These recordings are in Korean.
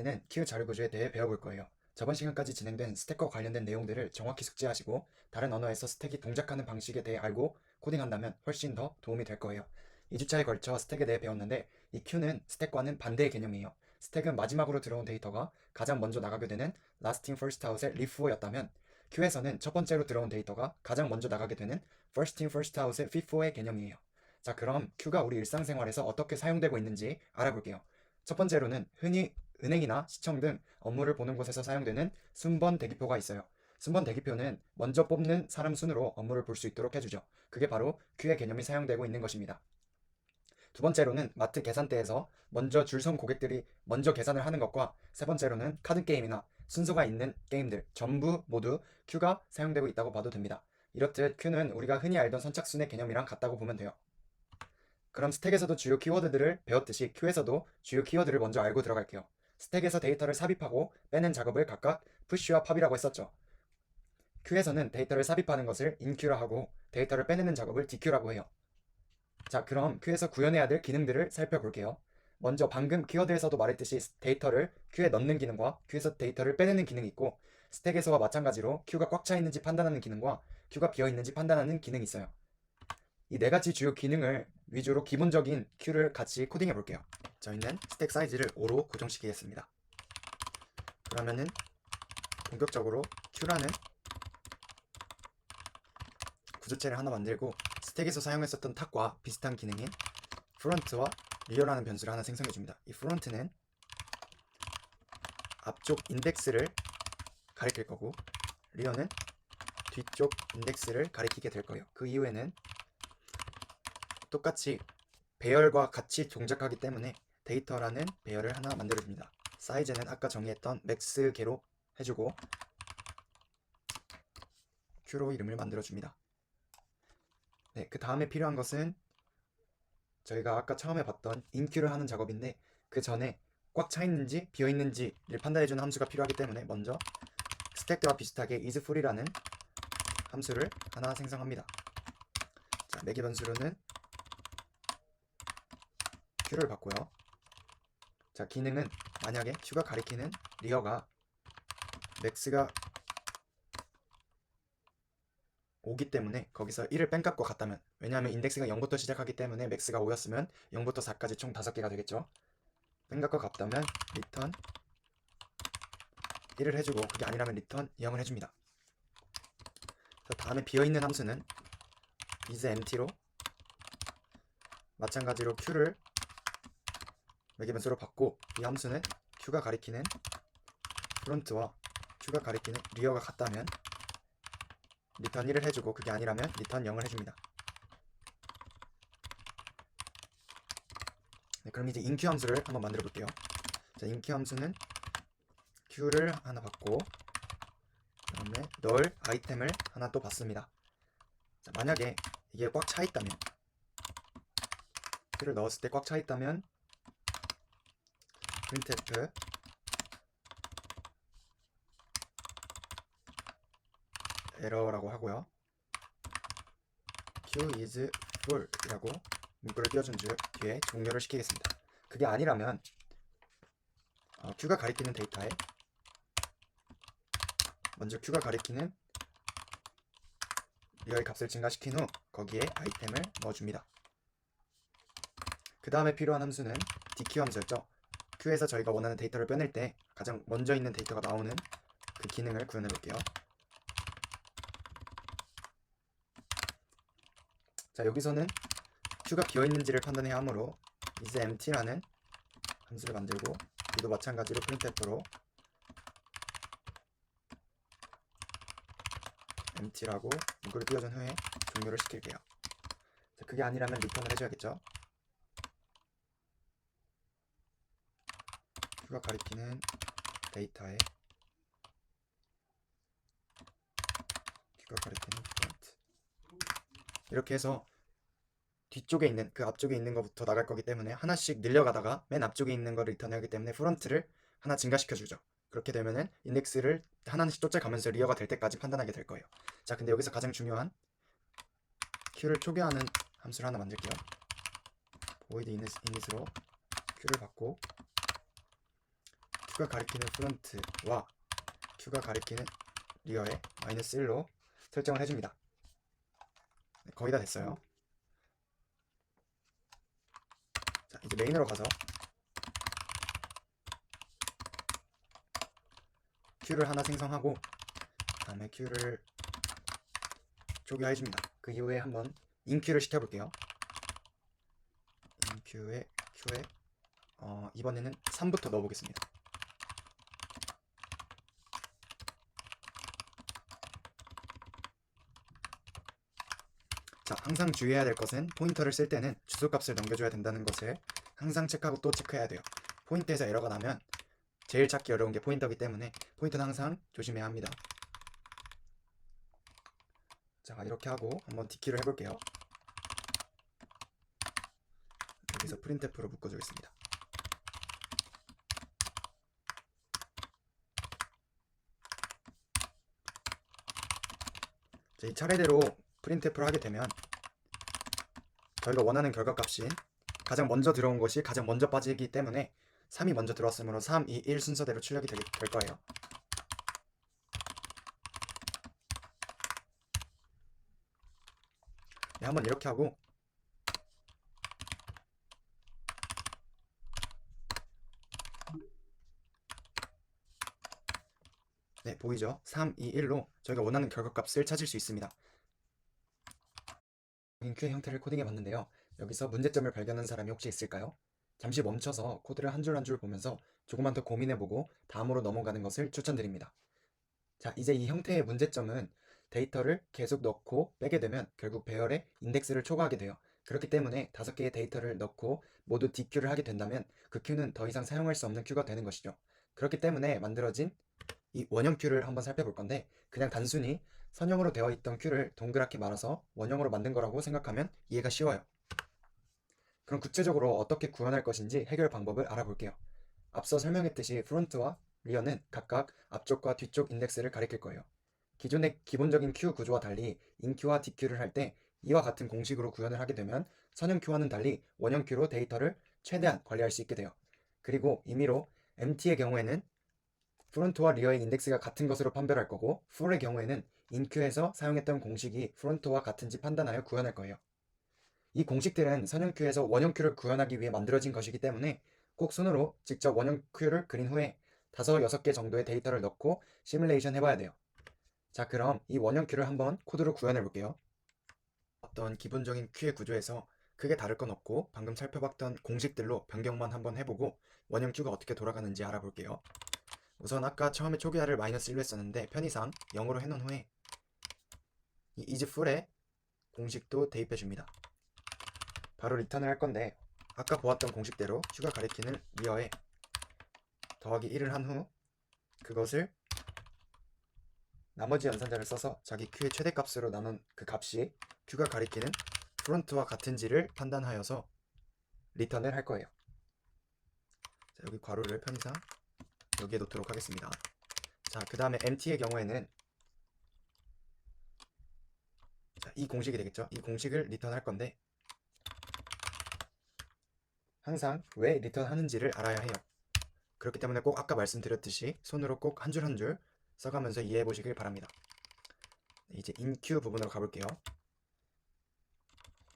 는 q 자료 구조에 대해 배워볼 거예요. 저번 시간까지 진행된 스택과 관련된 내용들을 정확히 숙지하시고 다른 언어에서 스택이 동작하는 방식에 대해 알고 코딩한다면 훨씬 더 도움이 될 거예요. 2주차에 걸쳐 스택에 대해 배웠는데 이 queue는 스택과는 반대의 개념이에요. 스택은 마지막으로 들어온 데이터가 가장 먼저 나가게 되는 last in first out의 FIFO였다면 queue에서는 첫 번째로 들어온 데이터가 가장 먼저 나가게 되는 first in first out의 FIFO의 개념이에요. 자, 그럼 queue가 우리 일상생활에서 어떻게 사용되고 있는지 알아볼게요. 첫 번째로는 흔히 은행이나 시청 등 업무를 보는 곳에서 사용되는 순번 대기표가 있어요. 순번 대기표는 먼저 뽑는 사람 순으로 업무를 볼 수 있도록 해주죠. 그게 바로 큐의 개념이 사용되고 있는 것입니다. 두 번째로는 마트 계산대에서 먼저 줄 선 고객들이 먼저 계산을 하는 것과 세 번째로는 카드 게임이나 순서가 있는 게임들 전부 모두 큐가 사용되고 있다고 봐도 됩니다. 이렇듯 큐는 우리가 흔히 알던 선착순의 개념이랑 같다고 보면 돼요. 그럼 스택에서도 주요 키워드들을 배웠듯이 큐에서도 주요 키워드를 먼저 알고 들어갈게요. 스택에서 데이터를 삽입하고 빼는 작업을 각각 푸시와 팝이라고 했었죠. 큐에서는 데이터를 삽입하는 것을 인큐라 하고 데이터를 빼내는 작업을 디큐라고 해요. 자, 그럼 큐에서 구현해야 될 기능들을 살펴볼게요. 먼저 방금 키워드에서도 말했듯이 데이터를 큐에 넣는 기능과 큐에서 데이터를 빼내는 기능이 있고 스택에서와 마찬가지로 큐가 꽉 차 있는지 판단하는 기능과 큐가 비어 있는지 판단하는 기능이 있어요. 이 네 가지 주요 기능을 위주로 기본적인 큐를 같이 코딩해 볼게요. 저희는 스택 사이즈를 5로 고정시키겠습니다. 그러면은 본격적으로 큐라는 구조체를 하나 만들고 스택에서 사용했었던 탑과 비슷한 기능인 프론트와 리어라는 변수를 하나 생성해 줍니다. 이 프론트는 앞쪽 인덱스를 가리킬 거고 리어는 뒤쪽 인덱스를 가리키게 될 거예요. 그 이후에는 똑같이 배열과 같이 동작하기 때문에 데이터라는 배열을 하나 만들어줍니다. 사이즈는 아까 정의했던 맥스개로 해주고 큐로 이름을 만들어줍니다. 네, 그 다음에 필요한 것은 저희가 아까 처음에 봤던 인큐를 하는 작업인데 그 전에 꽉 차 있는지 비어 있는지를 판단해주는 함수가 필요하기 때문에 먼저 스택 때와 비슷하게 isFull이라는 함수를 하나 생성합니다. 자, 매개 변수로는 큐를 받고요. 자, 기능은 만약에 큐가 가리키는 리어가 맥스가 5기 때문에 거기서 1을 뺀 값과 같다면, 왜냐하면 인덱스가 0부터 시작하기 때문에 맥스가 5였으면 0부터 4까지 총 5개가 되겠죠. 뺀 값과 같다면 return 1을 해주고 그게 아니라면 return 0을 해줍니다. 다음에 비어있는 함수는 isEmpty로 마찬가지로 q를 매개 변수로 받고 이 함수는 q가 가리키는 프론트와 q가 가리키는 리어가 같다면 return 1을 해주고 그게 아니라면 return 0을 해줍니다. 네, 그럼 이제 inQ 함수를 한번 만들어 볼게요. 자, inQ 함수는 q를 하나 받고 그다음에 넣을 아이템을 하나 또 받습니다. 자, 만약에 이게 꽉 차 있다면 q를 넣었을 때 꽉 차 있다면 printf 에러라고 하고요. q is full 이라고 문구를 띄워준 뒤에 종료를 시키겠습니다. 그게 아니라면 q가 가리키는 데이터에 먼저 q가 가리키는 리얼 값을 증가시킨 후 거기에 아이템을 넣어줍니다. 그 다음에 필요한 함수는 deq 함수였죠. q에서 저희가 원하는 데이터를 빼낼 때 가장 먼저 있는 데이터가 나오는 그 기능을 구현해 볼게요. 자, 여기서는 q가 비어있는지를 판단해야 하므로 isEmpty라는 함수를 만들고 이도 마찬가지로 printf로 empty라고 문구를 띄워준 후에 종료를 시킬게요. 자, 그게 아니라면 return을 해줘야겠죠. q가 가리키는 데이터에 q가 가리키는 프론트 이렇게 해서 뒤쪽에 있는 그 앞쪽에 있는 것부터 나갈 거기 때문에 하나씩 늘려가다가 맨 앞쪽에 있는 거를 리턴하기 때문에 프론트를 하나 증가시켜 주죠. 그렇게 되면은 인덱스를 하나씩 쫓아가면서 리어가 될 때까지 판단하게 될 거예요. 자, 근데 여기서 가장 중요한 q를 초기화하는 함수를 하나 만들게요. void init으로 q를 받고 Q가 가리키는 프론트와 Q가 가리키는 리어에 -1로 설정을 해줍니다. 네, 거의 다 됐어요. 자, 이제 메인으로 가서 Q를 하나 생성하고 다음에 Q를 초기화해줍니다. 그 이후에 한번 inQ를 시켜볼게요. inQ에 Q에 이번에는 3부터 넣어보겠습니다. 자, 항상 주의해야 될 것은 포인터를 쓸 때는 주소값을 넘겨줘야 된다는 것을 항상 체크하고 또 체크해야 돼요. 포인트에서 에러가 나면 제일 찾기 어려운 게 포인터이기 때문에 포인터는 항상 조심해야 합니다. 자, 이렇게 하고 한번 디키를 해볼게요. 여기서 printf로 묶어주겠습니다. 자, 이 차례대로 printf를 하게 되면 저희가 원하는 결과값인 가장 먼저 들어온 것이 가장 먼저 빠지기 때문에 3이 먼저 들어왔으므로 3, 2, 1 순서대로 출력이 될 거예요. 네, 한번 이렇게 하고 네, 보이죠? 3, 2, 1로 저희가 원하는 결과값을 찾을 수 있습니다. Q의 형태를 코딩해 봤는데요. 여기서 문제점을 발견한 사람이 혹시 있을까요? 잠시 멈춰서 코드를 한 줄 한 줄 보면서 조금만 더 고민해보고 다음으로 넘어가는 것을 추천드립니다. 자, 이제 이 형태의 문제점은 데이터를 계속 넣고 빼게 되면 결국 배열의 인덱스를 초과하게 돼요. 그렇기 때문에 5개의 데이터를 넣고 모두 DQ를 하게 된다면 그 Q는 더 이상 사용할 수 없는 Q가 되는 것이죠. 그렇기 때문에 만들어진 이 원형 Q를 한번 살펴볼 건데 그냥 단순히 선형으로 되어 있던 Q를 동그랗게 말아서 원형으로 만든 거라고 생각하면 이해가 쉬워요. 그럼 구체적으로 어떻게 구현할 것인지 해결 방법을 알아볼게요. 앞서 설명했듯이 프론트와 리어는 각각 앞쪽과 뒤쪽 인덱스를 가리킬 거예요. 기존의 기본적인 Q 구조와 달리 inQ와 DQ를 할 때 이와 같은 공식으로 구현을 하게 되면 선형 Q와는 달리 원형 Q로 데이터를 최대한 관리할 수 있게 돼요. 그리고 임의로 empty의 경우에는 프론트와 리어의 인덱스가 같은 것으로 판별할 거고 full의 경우에는 inQ에서 사용했던 공식이 프론트와 같은지 판단하여 구현할 거예요. 이 공식들은 선형 Q에서 원형 Q를 구현하기 위해 만들어진 것이기 때문에 꼭 손으로 직접 원형 Q를 그린 후에 5, 6개 정도의 데이터를 넣고 시뮬레이션 해봐야 돼요. 자, 그럼 이 원형 Q를 한번 코드로 구현해 볼게요. 어떤 기본적인 Q의 구조에서 크게 다를 건 없고 방금 살펴봤던 공식들로 변경만 한번 해보고 원형 Q가 어떻게 돌아가는지 알아볼게요. 우선 아까 처음에 초기화를 -1로 했었는데 편의상 0으로 해놓은 후에 이 isFull의 공식도 대입해 줍니다. 바로 리턴을 할 건데 아까 보았던 공식대로 Q가 가리키는 리어에 더하기 1을 한 후 그것을 나머지 연산자를 써서 자기 Q의 최대값으로 나눈 그 값이 Q가 가리키는 프론트와 같은지를 판단하여서 리턴을 할 거예요. 자, 여기 괄호를 편의상 여기에 놓도록 하겠습니다. 자, 그 다음에 empty의 경우에는 자, 이 공식이 되겠죠. 이 공식을 리턴할 건데 항상 왜 리턴하는지를 알아야 해요. 그렇기 때문에 꼭 아까 말씀드렸듯이 손으로 꼭 한 줄 한 줄 써가면서 이해해 보시길 바랍니다. 이제 inQ 부분으로 가볼게요.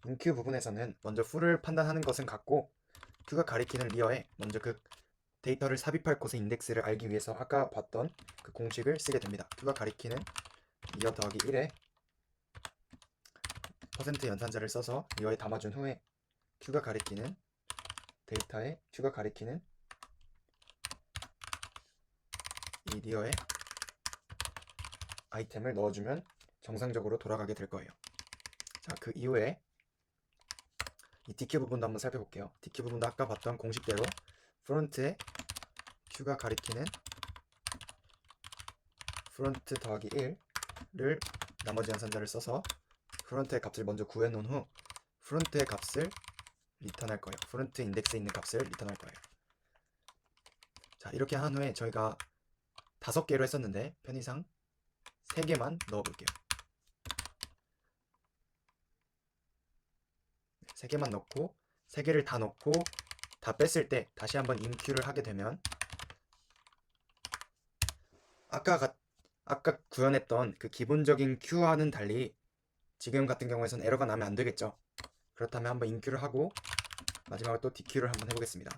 inQ 부분에서는 먼저 full을 판단하는 것은 같고 Q가 가리키는 리어에 먼저 그 데이터를 삽입할 곳의 인덱스를 알기 위해서 아까 봤던 그 공식을 쓰게 됩니다. Q가 가리키는 리어 더하기 1에 퍼센트 연산자를 써서 리어에 담아준 후에 Q가 가리키는 데이터에 Q가 가리키는 이 리어에 아이템을 넣어주면 정상적으로 돌아가게 될 거예요. 자, 그 이후에 이 DQ 부분도 한번 살펴볼게요. DQ 부분도 아까 봤던 공식대로 프론트에 Q가 가리키는 프론트 더하기 1을 나머지 연산자를 써서 프론트의 값을 먼저 구해 놓은 후 프론트의 값을 리턴할 거예요. 프론트 인덱스에 있는 값을 리턴할 거예요. 자, 이렇게 한 후에 저희가 5개로 했었는데 편의상 3개만 넣어볼게요. 3개만 넣고 3개를 다 넣고 다 뺐을 때 다시 한번 inQ를 하게 되면 아까 구현했던 그 기본적인 Q와는 달리 지금 같은 경우에선 에러가 나면 안 되겠죠. 그렇다면 한번 인Q를 하고 마지막으로 또 DQ를 한번 해보겠습니다.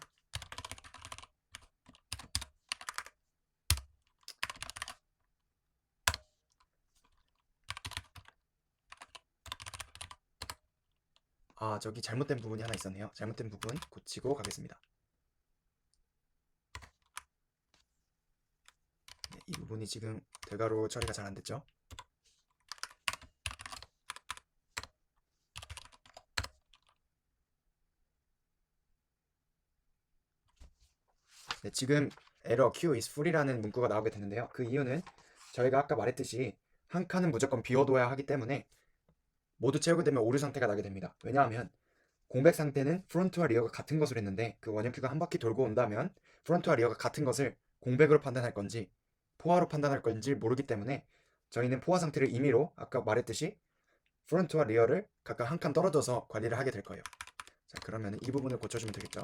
저기 잘못된 부분이 하나 있었네요. 잘못된 부분 고치고 가겠습니다. 네, 이 부분이 지금 대괄호 처리가 잘 안 됐죠. 네, 지금 에러 Q is full이라는 문구가 나오게 됐는데요. 그 이유는 저희가 아까 말했듯이 한 칸은 무조건 비워둬야 하기 때문에 모두 채우게 되면 오류 상태가 나게 됩니다. 왜냐하면 공백 상태는 프론트와 리어가 같은 것을 했는데 그 원형 큐가 한 바퀴 돌고 온다면 프론트와 리어가 같은 것을 공백으로 판단할 건지 포화로 판단할 건지 모르기 때문에 저희는 포화 상태를 임의로 아까 말했듯이 프론트와 리어를 각각 한 칸 떨어져서 관리를 하게 될 거예요. 자, 그러면 이 부분을 고쳐주면 되겠죠.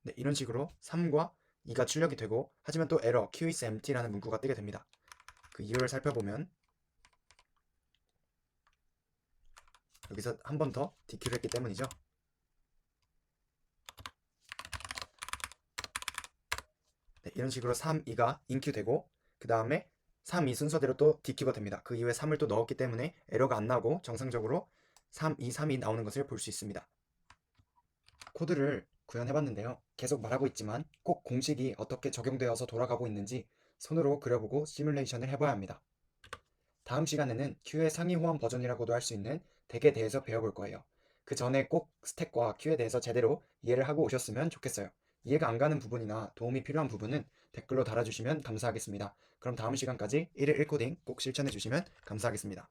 네, 이런 식으로 3과 2가 출력이 되고 하지만 또 에러 q is empty라는 문구가 뜨게 됩니다. 그 이유를 살펴보면 여기서 한 번 더 DQ를 했기 때문이죠. 네, 이런 식으로 3, 2가 인큐 되고 그 다음에 3, 2 순서대로 또 DQ가 됩니다. 그 이후에 3을 또 넣었기 때문에 에러가 안 나고 정상적으로 3, 2, 3이 나오는 것을 볼 수 있습니다. 코드를 구현해봤는데요. 계속 말하고 있지만 꼭 공식이 어떻게 적용되어서 돌아가고 있는지 손으로 그려보고 시뮬레이션을 해봐야 합니다. 다음 시간에는 Q의 상위 호환 버전이라고도 할 수 있는 덱에 대해서 배워볼 거예요. 그 전에 꼭 스택과 Q에 대해서 제대로 이해를 하고 오셨으면 좋겠어요. 이해가 안 가는 부분이나 도움이 필요한 부분은 댓글로 달아주시면 감사하겠습니다. 그럼 다음 시간까지 1일 1코딩 꼭 실천해주시면 감사하겠습니다.